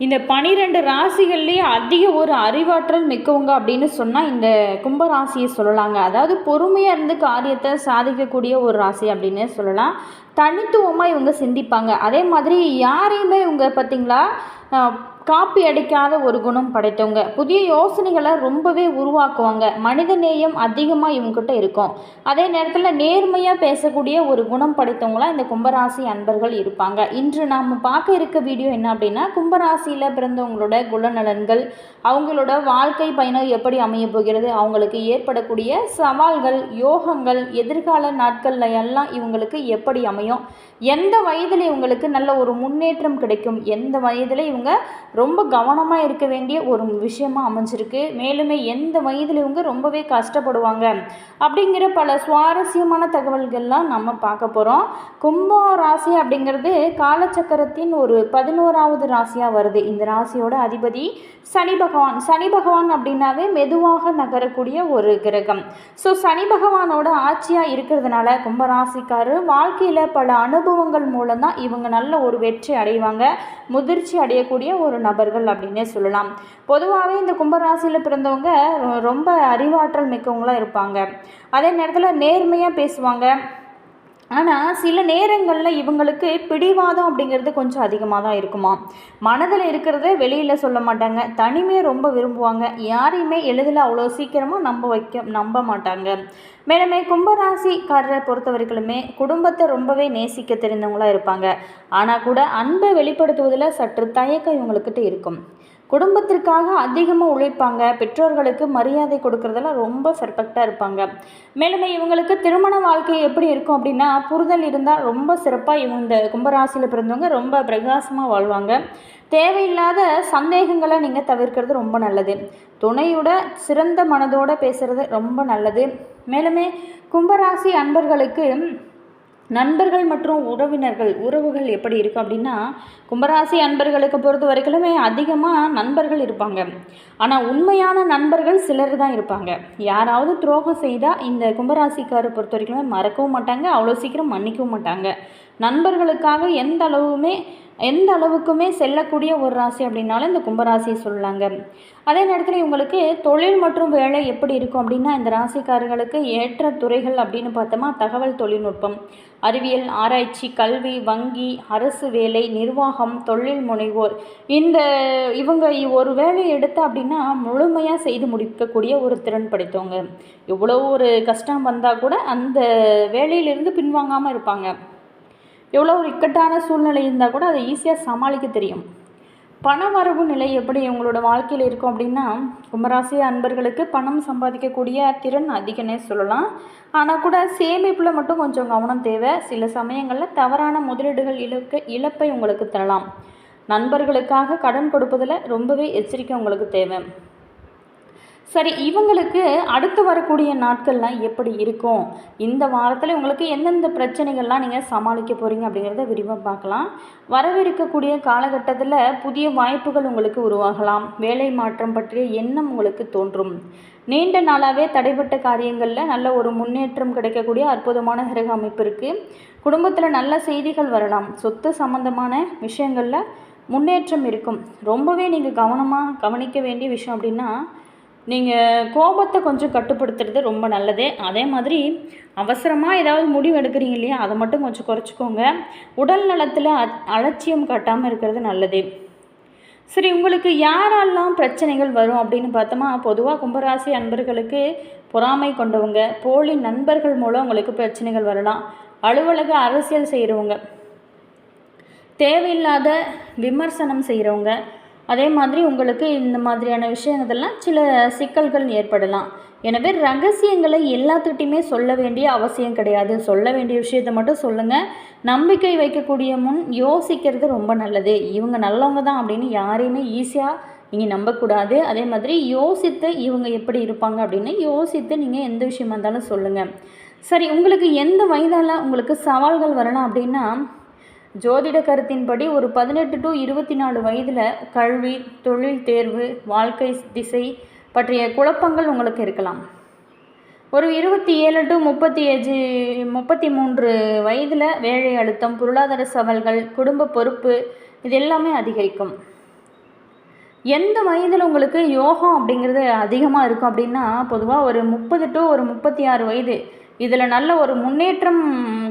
இந்த 12 ராசிகள்லேயே அதிக ஒரு அறிவாற்றல் மிக்கவங்க அப்படின்னு சொன்னால் இந்த கும்பராசியை சொல்லலாங்க. அதாவது பொறுமையாக இருந்து காரியத்தை சாதிக்கக்கூடிய ஒரு ராசி அப்படின்னு சொல்லலாம். தனித்துவமாக இவங்க சிந்திப்பாங்க. அதே மாதிரி யாரையுமே இவங்க பார்த்திங்களா காப்பி அடிக்காத ஒரு குணம் படைத்தவங்க. புதிய யோசனைகளை ரொம்பவே உருவாக்குவாங்க. மனித நேயம் அதிகமாக இவங்ககிட்ட இருக்கும். அதே நேரத்தில் நேர்மையாக பேசக்கூடிய ஒரு குணம் படைத்தவங்களாம் இந்த கும்பராசி அன்பர்கள் இருப்பாங்க. இன்று நாம் பார்க்க இருக்க வீடியோ என்ன அப்படின்னா, கும்பராசியில் பிறந்தவங்களோட குணநலன்கள், அவங்களோட வாழ்க்கை பயணம் எப்படி அமைய போகிறது, அவங்களுக்கு ஏற்படக்கூடிய சவால்கள், யோகங்கள், எதிர்கால நாட்களில் எல்லாம் இவங்களுக்கு எப்படி அமையும், எந்த வயதில் இவங்களுக்கு நல்ல ஒரு முன்னேற்றம் கிடைக்கும், எந்த வயதில் இவங்க ரொம்ப கவனமாக இருக்க வேண்டிய ஒரு விஷயமா அமைஞ்சிருக்கு, மேலுமே எந்த வயதில் இவங்க ரொம்பவே கஷ்டப்படுவாங்க அப்படிங்கிற பல சுவாரஸ்யமான தகவல்கள்லாம் நம்ம பார்க்க போகிறோம். கும்ப ராசி அப்படிங்கிறது காலச்சக்கரத்தின் ஒரு 11வது ராசியாக வருது. இந்த ராசியோட அதிபதி சனி பகவான். சனி பகவான் அப்படின்னாவே மெதுவாக நகரக்கூடிய ஒரு கிரகம். ஸோ சனி பகவானோட ஆட்சியாக இருக்கிறதுனால கும்பராசிக்காரர் வாழ்க்கையில் பல அனுபவங்கள் மூலம்தான் இவங்க நல்ல ஒரு வெற்றி அடைவாங்க, முதிர்ச்சி அடையக்கூடிய ஒரு நபர்கள் அப்படின்னே சொல்லலாம். பொதுவாகவே இந்த கும்பராசியில் பிறந்தவங்க ரொம்ப அறிவாற்றல் மிக்கவங்களாக இருப்பாங்க. அதே நேரத்தில் நேர்மையாக பேசுவாங்க. ஆனால் சில நேரங்களில் இவங்களுக்கு பிடிவாதம் அப்படிங்கிறது கொஞ்சம் அதிகமாக தான் இருக்குமா. மனதில் இருக்கிறத வெளியில் சொல்ல மாட்டாங்க. தனிமையை ரொம்ப விரும்புவாங்க. யாரையுமே எளிதில் அவ்வளோ சீக்கிரமாக நம்ப மாட்டாங்க. மேலுமே கும்பராசிக்காரரை பொறுத்த வரைக்குமே குடும்பத்தை ரொம்பவே நேசிக்க தெரிந்தவங்களாக இருப்பாங்க. ஆனால் கூட அன்பை வெளிப்படுத்துவதில் சற்று தயக்கம் இவங்கக்கிட்ட இருக்கும். குடும்பத்திற்காக அதிகமாக உழைப்பாங்க. பெற்றோர்களுக்கு மரியாதை கொடுக்கறதுல ரொம்ப பெர்ஃபெக்டாக இருப்பாங்க. மேலும் இவங்களுக்கு திருமண வாழ்க்கை எப்படி இருக்கும் அப்படின்னா, புரிதல் இருந்தால் ரொம்ப சிறப்பாக இந்த கும்பராசியில் பிறந்தவங்க ரொம்ப பிரகாசமாக வாழ்வாங்க. தேவையில்லாத சந்தேகங்களை நீங்கள் தவிர்க்கிறது ரொம்ப நல்லது. துணையோட சிறந்த மனதோடு பேசுகிறது ரொம்ப நல்லது. மேலுமே கும்பராசி அன்பர்களுக்கு நண்பர்கள் மற்றும் உறவுகள் எப்படி இருக்கும் அப்படின்னா, கும்பராசி அன்பர்களுக்கு பொறுத்த வரைக்குமே அதிகமாக நண்பர்கள் இருப்பாங்க. ஆனால் உண்மையான நண்பர்கள் சிலர் தான் இருப்பாங்க. யாராவது துரோகம் செய்தால் இந்த கும்பராசிக்காரை பொறுத்த வரைக்குமே மறக்கவும் மாட்டாங்க, அவ்வளோ சீக்கிரம் மன்னிக்கவும் மாட்டாங்க. நண்பர்களுக்காக எந்த அளவுக்குமே செல்லக்கூடிய ஒரு ராசி அப்படின்னாலும் இந்த கும்பராசியை சொல்லலாங்க. அதே நேரத்தில் இவங்களுக்கு தொழில் மற்றும் வேலை எப்படி இருக்கும் அப்படின்னா, இந்த ராசிக்காரர்களுக்கு ஏற்ற துறைகள் அப்படின்னு பார்த்தோமா, தகவல் தொழில்நுட்பம், அறிவியல், ஆராய்ச்சி, கல்வி, வங்கி, அரசு வேலை, நிர்வாகம், தொழில் முனைவோர். இவங்க ஒரு வேலையை எடுத்தா அப்படின்னா முழுமையாக செய்து முடிக்கக்கூடிய ஒரு திறன் படைத்தவங்க. எவ்வளோ ஒரு கஷ்டம் வந்தால் கூட அந்த வேலையிலிருந்து பின்வாங்காமல் இருப்பாங்க. எவ்வளோ ஒரு இக்கட்டான சூழ்நிலை இருந்தால் கூட அதை ஈஸியாக சமாளிக்க தெரியும். பண வரவு நிலை எப்படி இவங்களோட வாழ்க்கையில் இருக்கும் அப்படின்னா, கும்பராசி அன்பர்களுக்கு பணம் சம்பாதிக்கக்கூடிய திறன் அதிகன்னே சொல்லலாம். ஆனால் கூட சேமிப்பில் மட்டும் கொஞ்சம் கவனம் தேவை. சில சமயங்களில் தவறான முதலீடுகள் இழப்பை உங்களுக்கு தரலாம். நண்பர்களுக்காக கடன் கொடுப்பதில் ரொம்பவே எச்சரிக்கை உங்களுக்கு தேவை. சரி, இவங்களுக்கு அடுத்து வரக்கூடிய நாட்கள்லாம் எப்படி இருக்கும், இந்த வாரத்தில் உங்களுக்கு எந்தெந்த பிரச்சனைகள்லாம் நீங்கள் சமாளிக்க போகிறீங்க அப்படிங்கிறத விரிவாக பார்க்கலாம். வரவிருக்கக்கூடிய காலகட்டத்தில் புதிய வாய்ப்புகள் உங்களுக்கு உருவாகலாம். வேலை மாற்றம் பற்றிய எண்ணம் உங்களுக்கு தோன்றும். நீண்ட நாளாகவே தடைப்பட்ட காரியங்களில் நல்ல ஒரு முன்னேற்றம் கிடைக்கக்கூடிய அற்புதமான கிரக அமைப்பு இருக்குது. குடும்பத்தில் நல்ல செய்திகள் வரலாம். சொத்து சம்பந்தமான விஷயங்களில் முன்னேற்றம் இருக்கும். ரொம்பவே நீங்கள் கவனிக்க வேண்டிய விஷயம் அப்படின்னா, நீங்கள் கோபத்தை கொஞ்சம் கட்டுப்படுத்துறது ரொம்ப நல்லது. அதே மாதிரி அவசரமாக ஏதாவது முடிவு எடுக்கிறீங்க இல்லையா, அதை மட்டும் கொஞ்சம் குறைச்சிக்கோங்க. உடல் நலத்தில் அலட்சியம் காட்டாமல் இருக்கிறது நல்லது. சரி, உங்களுக்கு யாரெல்லாம் பிரச்சனைகள் வரும் அப்படின்னு பார்த்தோமா, பொதுவாக கும்பராசி அன்பர்களுக்கு பொறாமை கொண்டவங்க, போலி நண்பர்கள் மூலம் உங்களுக்கு பிரச்சனைகள் வரலாம். அலுவலக அரசியல் செய்கிறவங்க, தேவையில்லாத விமர்சனம் செய்கிறவங்க, அதே மாதிரி உங்களுக்கு இந்த மாதிரியான விஷயங்கள்லாம் சில சிக்கல்கள் ஏற்படலாம். எனவே ரகசியங்களை எல்லாத்துக்கிட்டையுமே சொல்ல வேண்டிய அவசியம் கிடையாது. சொல்ல வேண்டிய விஷயத்தை மட்டும் சொல்லுங்கள். நம்பிக்கை வைக்கக்கூடிய முன் யோசிக்கிறது ரொம்ப நல்லது. இவங்க நல்லவங்க தான் அப்படின்னு யாரையுமே ஈஸியாக நீங்கள் நம்பக்கூடாது. அதே மாதிரி யோசித்து இவங்க எப்படி இருப்பாங்க அப்படின்னு யோசித்து நீங்கள் எந்த விஷயமா இருந்தாலும் சொல்லுங்கள். சரி, உங்களுக்கு எந்த வயதால் உங்களுக்கு சவால்கள் வரலாம் அப்படின்னா, ஜோதிட கருத்தின்படி ஒரு 18 to 24 வயதில் கல்வி, தொழில் தேர்வு, வாழ்க்கை திசை பற்றிய குழப்பங்கள் உங்களுக்கு இருக்கலாம். ஒரு 27 to 33 வயதில் வேலை அழுத்தம், பொருளாதார சவால்கள், குடும்ப பொறுப்பு இது எல்லாமே அதிகரிக்கும். எந்த வயதில் உங்களுக்கு யோகம் அப்படிங்கிறது அதிகமாக இருக்கும் அப்படின்னா, பொதுவாக ஒரு 30 டு ஒரு 36 வயது, இதில் நல்ல ஒரு முன்னேற்றம்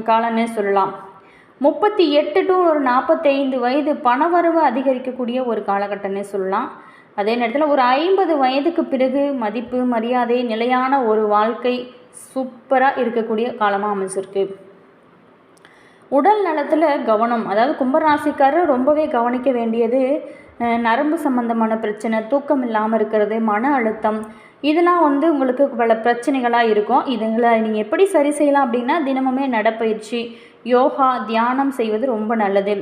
காலம்னே சொல்லலாம். 38 டு ஒரு 45 வயது பணவரவு அதிகரிக்கக்கூடிய ஒரு காலகட்டம்னே சொல்லலாம். அதே நேரத்தில் ஒரு 50 வயதுக்கு பிறகு மதிப்பு, மரியாதை, நிலையான ஒரு வாழ்க்கை சூப்பராக இருக்கக்கூடிய காலமாக அமைஞ்சிருக்கு. உடல் நலத்தில் கவனம், அதாவது கும்பராசிக்காரர் ரொம்பவே கவனிக்க வேண்டியது நரம்பு சம்பந்தமான பிரச்சனை, தூக்கம் இல்லாமல் இருக்கிறது, மன அழுத்தம், இதெல்லாம் உங்களுக்கு பல பிரச்சனைகளாக இருக்கும். இதுங்களை நீங்கள் எப்படி சரி செய்யலாம் அப்படின்னா, தினமுமே நடைப்பயிற்சி, யோகா, தியானம் செய்வது ரொம்ப நல்லது.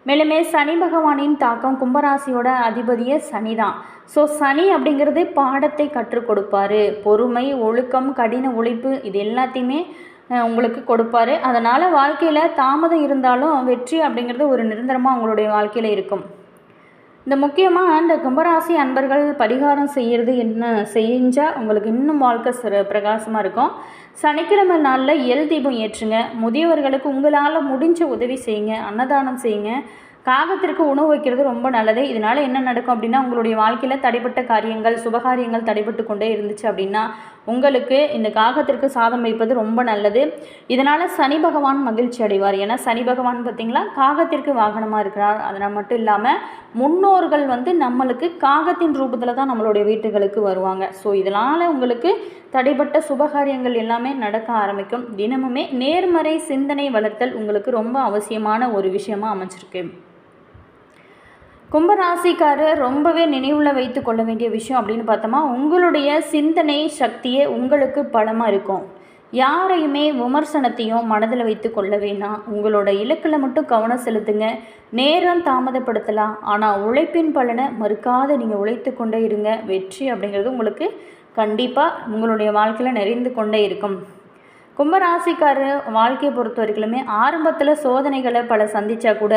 மேலுமே சனி பகவானின் தாக்கம், கும்பராசியோட அதிபதியே சனி தான். ஸோ சனி அப்படிங்கிறது பாடத்தை கற்றுக் கொடுப்பார். பொறுமை, ஒழுக்கம், கடின உழைப்பு, இது எல்லாத்தையுமே உங்களுக்கு கொடுப்பார். அதனால் வாழ்க்கையில் தாமதம் இருந்தாலும் வெற்றி அப்படிங்கிறது ஒரு நிரந்தரமாக உங்களுடைய வாழ்க்கையில் இருக்கும். இந்த முக்கியமாக இந்த கும்பராசி அன்பர்கள் பரிகாரம் செய்கிறது என்ன செஞ்சால் உங்களுக்கு இன்னும் வாழ்க்கை பிரகாசமாக இருக்கும். சனிக்கிழமை நாளில் எல் தீபம் ஏற்றுங்க. முதியவர்களுக்கு உங்களால் முடிஞ்ச உதவி செய்யுங்க. அன்னதானம் செய்யுங்க. காகத்திற்கு உணவு வைக்கிறது ரொம்ப நல்லது. இதனால் என்ன நடக்கும் அப்படின்னா, உங்களுடைய வாழ்க்கையில் தடைப்பட்ட காரியங்கள், சுபகாரியங்கள் தடைப்பட்டு கொண்டே இருந்துச்சு அப்படின்னா உங்களுக்கு இந்த காகத்திற்கு சாதம் வைப்பது ரொம்ப நல்லது. இதனால் சனி பகவான் மகிழ்ச்சி அடைவார். ஏன்னா சனி பகவான் பார்த்திங்களா காகத்திற்கு வாகனமாக இருக்கிறார். அதனால் மட்டும் இல்லாமல் முன்னோர்கள் நம்மளுக்கு காகத்தின் ரூபத்தில் தான் நம்மளுடைய வீட்டுகளுக்கு வருவாங்க. ஸோ இதனால் உங்களுக்கு தடைப்பட்ட சுபகாரியங்கள் எல்லாமே நடக்க ஆரம்பிக்கும். தினமுமே நேர்மறை சிந்தனை வளர்த்தல் உங்களுக்கு ரொம்ப அவசியமான ஒரு விஷயமாக அமைச்சிருக்கு. கும்பராசிக்காரர் ரொம்பவே நினைவில் வைத்து கொள்ள வேண்டிய விஷயம் அப்படின்னு பார்த்தோமா, உங்களுடைய சிந்தனை சக்தியே உங்களுக்கு பலமாக இருக்கும். யாரையுமே விமர்சனத்தையும் மனதில் வைத்து கொள்ள வேணாம். உங்களோட இலக்கில் மட்டும் கவனம் செலுத்துங்க. நேரம் தாமதப்படுத்தலாம், ஆனால் உழைப்பின் பலனை மறுக்காத நீங்கள் உழைத்து கொண்டே இருங்க. வெற்றி அப்படிங்கிறது உங்களுக்கு கண்டிப்பாக உங்களுடைய வாழ்க்கையில் நிறைந்து கொண்டே இருக்கும். கும்பராசிக்காரர் வாழ்க்கையை பொறுத்த வரைக்குமே ஆரம்பத்தில் சோதனைகளை பல சந்தித்தா கூட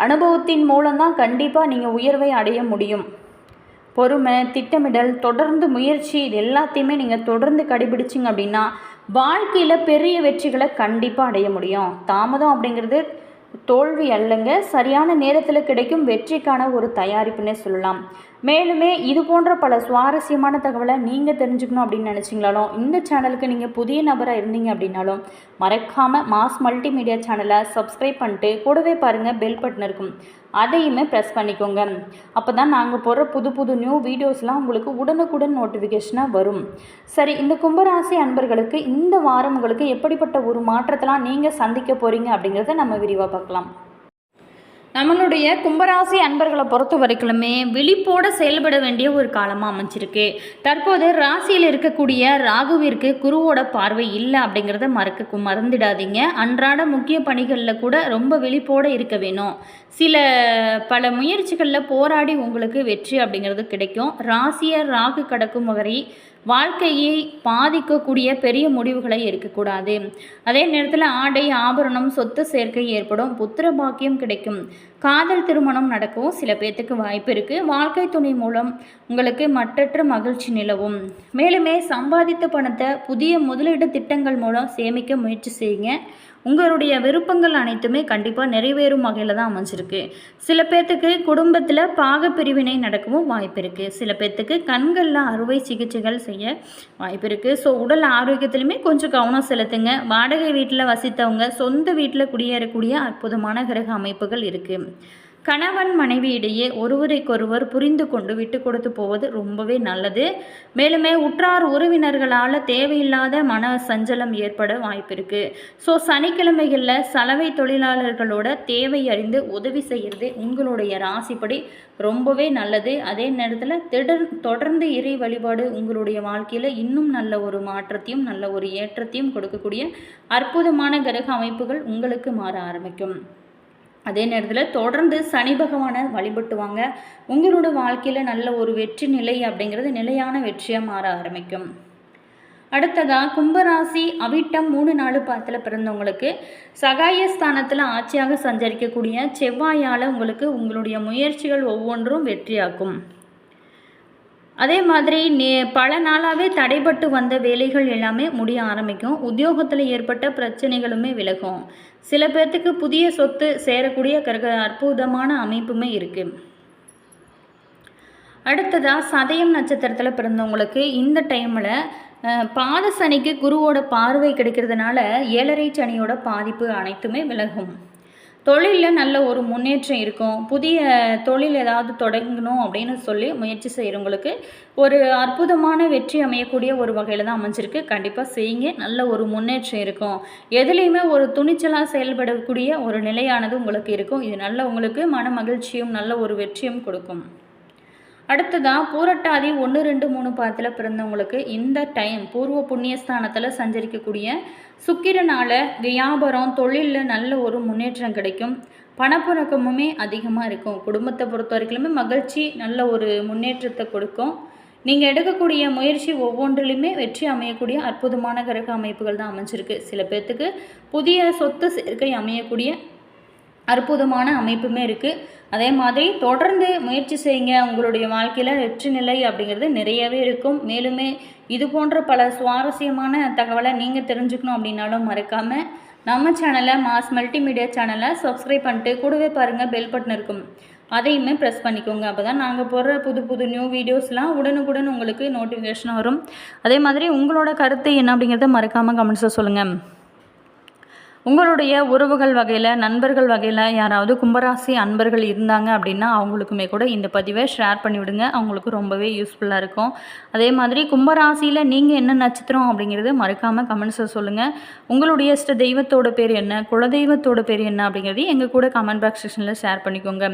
அனுபவத்தின் மூலம்தான் கண்டிப்பாக நீங்கள் உயர்வை அடைய முடியும். பொறுமை, திட்டமிடல், தொடர்ந்து முயற்சி, இது எல்லாத்தையுமே நீங்கள் தொடர்ந்து கடைபிடிச்சிங்க அப்படின்னா வாழ்க்கையில் பெரிய வெற்றிகளை கண்டிப்பாக அடைய முடியும். தாமதம் அப்படிங்கிறது தோல்வி அல்லங்க, சரியான நேரத்தில் கிடைக்கும் வெற்றிக்கான ஒரு தயாரிப்புன்னே சொல்லலாம். மேலுமே இது போன்ற பல சுவாரஸ்யமான தகவலை நீங்கள் தெரிஞ்சுக்கணும் அப்படின்னு நினச்சிங்களாலும், இந்த சேனலுக்கு நீங்கள் புதிய நபராக இருந்தீங்க அப்படின்னாலும் மறக்காமல் மாஸ் மல்டிமீடியா சேனலை சப்ஸ்கிரைப் பண்ணிட்டு கூடவே பாருங்கள் பெல் பட்டன் இருக்கும், அதையுமே ப்ரெஸ் பண்ணிக்கோங்க. அப்போ தான் நாங்கள் போடுற புது புது நியூ வீடியோஸ்லாம் உங்களுக்கு உடனுக்குடன் நோட்டிஃபிகேஷனாக வரும். சரி, இந்த கும்பராசி அன்பர்களுக்கு இந்த வாரம் உங்களுக்கு எப்படிப்பட்ட ஒரு மாற்றத்தெல்லாம் நீங்கள் சந்திக்க போகிறீங்க அப்படிங்கிறத நம்ம விரிவாக பார்க்கலாம். நம்மளுடைய கும்பராசி அன்பர்களை பொறுத்த வரைக்குமே விழிப்போடு செயல்பட வேண்டிய ஒரு காலமாக அமைஞ்சிருக்கு. தற்போது ராசியில் இருக்கக்கூடிய ராகுவிற்கு குருவோட பார்வை இல்லை அப்படிங்கிறத மறந்துடாதீங்க. அன்றாட முக்கிய பணிகளில் கூட ரொம்ப விழிப்போடு இருக்க வேணும். பல முயற்சிகளில் போராடி உங்களுக்கு வெற்றி அப்படிங்கிறது கிடைக்கும். ராசியை ராகு கடக்கும் வரை வாழ்க்கையை பாதிக்கக்கூடிய பெரிய முடிவுகளை எடுக்கக்கூடாது. அதே நேரத்தில் ஆடை, ஆபரணம், சொத்து சேர்க்கை ஏற்படும். புத்திர பாக்கியம் கிடைக்கும். காதல் திருமணம் நடக்கவும் சில பேர்த்துக்கு வாய்ப்பு இருக்குது. வாழ்க்கை துணை மூலம் உங்களுக்கு மற்றற்ற மகிழ்ச்சி நிலவும். மேலுமே சம்பாதித்த பணத்தை புதிய முதலீடு திட்டங்கள் மூலம் சேமிக்க முயற்சி செய்யுங்க. உங்களுடைய விருப்பங்கள் அனைத்துமே கண்டிப்பாக நிறைவேறும் வகையில் தான் அமைஞ்சிருக்கு. சில பேர்த்துக்கு குடும்பத்தில் பாகப்பிரிவினை நடக்கவும் வாய்ப்பு இருக்குது. சில பேர்த்துக்கு கண்களில் அறுவை சிகிச்சைகள் செய்ய வாய்ப்பு இருக்குது. ஸோ உடல் ஆரோக்கியத்திலுமே கொஞ்சம் கவனம் செலுத்துங்க. வாடகை வீட்டில் வசித்தவங்க சொந்த வீட்டில் குடியேறக்கூடிய அற்புதமான கிரக அமைப்புகள் இருக்குது. கணவன் மனைவி இடையே ஒருவருக்கொருவர் புரிந்து கொண்டு விட்டு கொடுத்து போவது ரொம்பவே நல்லது. மேலுமே உற்றார் உறவினர்களால் தேவையில்லாத மன சஞ்சலம் ஏற்பட வாய்ப்பு இருக்குது. ஸோ சனிக்கிழமைகளில் சலவை தொழிலாளர்களோட தேவை அறிந்து உதவி செய்கிறது உங்களுடைய ராசிப்படி ரொம்பவே நல்லது. அதே நேரத்தில் தொடர்ந்து இறை வழிபாடு உங்களுடைய வாழ்க்கையில் இன்னும் நல்ல ஒரு மாற்றத்தையும் நல்ல ஒரு ஏற்றத்தையும் கொடுக்கக்கூடிய அற்புதமான கிரக அமைப்புகள் உங்களுக்கு மாற ஆரம்பிக்கும். அதே நேரத்தில் தொடர்ந்து சனி பகவானை வழிபட்டு வாங்க. உங்களோட வாழ்க்கையில் நல்ல ஒரு வெற்றி நிலை அப்படிங்கிறது நிலையான வெற்றியாக மாற ஆரம்பிக்கும். அடுத்ததாக கும்பராசி அவிட்டம் 3-4 பாதத்தில் பிறந்தவங்களுக்கு சகாயஸ்தானத்தில் ஆட்சியாக சஞ்சரிக்கக்கூடிய செவ்வாயால் உங்களுக்கு உங்களுடைய முயற்சிகள் ஒவ்வொன்றும் வெற்றியாக்கும். அதே மாதிரி பல நாளாகவே தடைபட்டு வந்த வேலைகள் எல்லாமே முடிய ஆரம்பிக்கும். உத்தியோகத்தில் ஏற்பட்ட பிரச்சனைகளுமே விலகும். சில பேர்த்துக்கு புதிய சொத்து சேரக்கூடிய அற்புதமான அமைப்புமே இருக்குது. அடுத்ததாக சதயம் நட்சத்திரத்தில் பிறந்தவங்களுக்கு இந்த டைமில் பாத சனிக்கு குருவோட பார்வை கிடைக்கிறதுனால 7.5 சனியோட பாதிப்பு அனைத்துமே விலகும். தொழிலில் நல்ல ஒரு முன்னேற்றம் இருக்கும். புதிய தொழில் ஏதாவது தொடங்கணும் அப்படின்னு சொல்லி முயற்சி செய்கிறவங்களுக்கு ஒரு அற்புதமான வெற்றி அமையக்கூடிய ஒரு வகையில் தான் அமைஞ்சிருக்கு. கண்டிப்பாக செய்யுங்க, நல்ல ஒரு முன்னேற்றம் இருக்கும். எதுலேயுமே ஒரு துணிச்சலாக செயல்படக்கூடிய ஒரு நிலையானது உங்களுக்கு இருக்கும். இது நல்ல உங்களுக்கு மன மகிழ்ச்சியும் நல்ல ஒரு வெற்றியும் கொடுக்கும். அடுத்ததாக பூரட்டாதி 1, 2, 3 பாதத்தில் பிறந்தவங்களுக்கு இந்த டைம் பூர்வ புண்ணியஸ்தானத்தில் சஞ்சரிக்கக்கூடிய சுக்கிரனால வியாபாரம் தொழிலில் நல்ல ஒரு முன்னேற்றம் கிடைக்கும். பணப்புழக்கமுமே அதிகமாக இருக்கும். குடும்பத்தை பொறுத்த வரைக்குமே மகிழ்ச்சி நல்ல ஒரு முன்னேற்றத்தை கொடுக்கும். நீங்கள் எடுக்கக்கூடிய முயற்சி ஒவ்வொன்றிலுமே வெற்றி அமையக்கூடிய அற்புதமான கிரக அமைப்புகள் தான் அமைஞ்சிருக்கு. சில பேர்த்துக்கு புதிய சொத்து சேர்க்கை அமையக்கூடிய அற்புதமான அமைப்புமே இருக்குது. அதே மாதிரி தொடர்ந்து முயற்சி செய்யுங்க. உங்களுடைய வாழ்க்கையில் வெற்றி நிலை அப்படிங்கிறது நிறையவே இருக்கும். மேலுமே இது போன்ற பல சுவாரஸ்யமான தகவலை நீங்கள் தெரிஞ்சுக்கணும் அப்படின்னாலும் மறக்காமல் நம்ம சேனலை மாஸ் மல்டிமீடியா சேனலை சப்ஸ்கிரைப் பண்ணிட்டு கூடவே பாருங்கள் பெல் பட்டன் இருக்கும், அதையுமே ப்ரெஸ் பண்ணிக்கோங்க. அப்போ தான் நாங்கள் போடுற புது புது நியூ வீடியோஸ்லாம் உடனுக்குடன் உங்களுக்கு நோட்டிஃபிகேஷன் வரும். அதே மாதிரி உங்களோட கருத்து என்ன அப்படிங்கிறத மறக்காமல் கமெண்ட்ஸில் சொல்லுங்கள். உங்களுடைய உறவுகள் வகையில் நண்பர்கள் வகையில் யாராவது கும்பராசி அன்பர்கள் இருந்தாங்க அப்படின்னா அவங்களுக்குமே கூட இந்த பதிவை ஷேர் பண்ணிவிடுங்க. அவங்களுக்கு ரொம்பவே யூஸ்ஃபுல்லாக இருக்கும். அதே மாதிரி கும்பராசியில் நீங்கள் என்ன நட்சத்திரம் அப்படிங்கிறது மறக்காமல் கமெண்ட்ஸில் சொல்லுங்கள். உங்களுடைய இஷ்ட தெய்வத்தோட பேர் என்ன, குலதெய்வத்தோட பேர் என்ன அப்படிங்கிறது எங்கள் கூட கமெண்ட் பாக்ஸ் செக்ஷனில் ஷேர் பண்ணிக்கோங்க.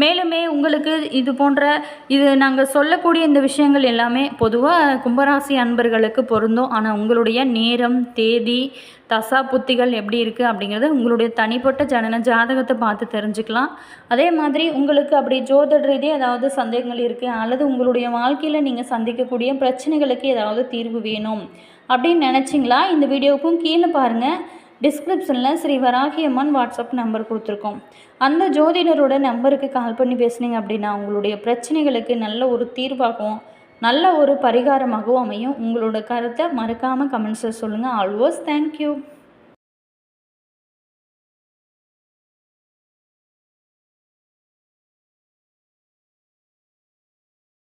மேலுமே உங்களுக்கு இது நாங்கள் சொல்லக்கூடிய இந்த விஷயங்கள் எல்லாமே பொதுவாக கும்பராசி அன்பர்களுக்கு பொருந்தும். ஆனால் உங்களுடைய நேரம், தேதி, தசா புத்திகள் எப்படி இருக்குது அப்படிங்கிறது உங்களுடைய தனிப்பட்ட ஜாதகத்தை பார்த்து தெரிஞ்சுக்கலாம். அதே மாதிரி உங்களுக்கு அப்படி ஜோதிட ரீதியாக ஏதாவது சந்தேகங்கள் இருக்குது அல்லது உங்களுடைய வாழ்க்கையில் நீங்கள் சந்திக்கக்கூடிய பிரச்சனைகளுக்கு ஏதாவது தீர்வு வேணும் அப்படின்னு நினச்சிங்களா, இந்த வீடியோவுக்கும் கீழே பாருங்கள், டிஸ்கிரிப்ஷனில் ஸ்ரீ வராகி அம்மன் வாட்ஸ்அப் நம்பர் கொடுத்துருக்கோம். அந்த ஜோதிடரோட நம்பருக்கு கால் பண்ணி பேசுனீங்க அப்படின்னா உங்களுடைய பிரச்சனைகளுக்கு நல்ல ஒரு தீர்வாகும், நல்ல ஒரு பரிகாரமாகவும் அமையும். உங்களோட கருத்தை மறக்காமல் கமெண்ட்ஸில் சொல்லுங்கள். Always thank you.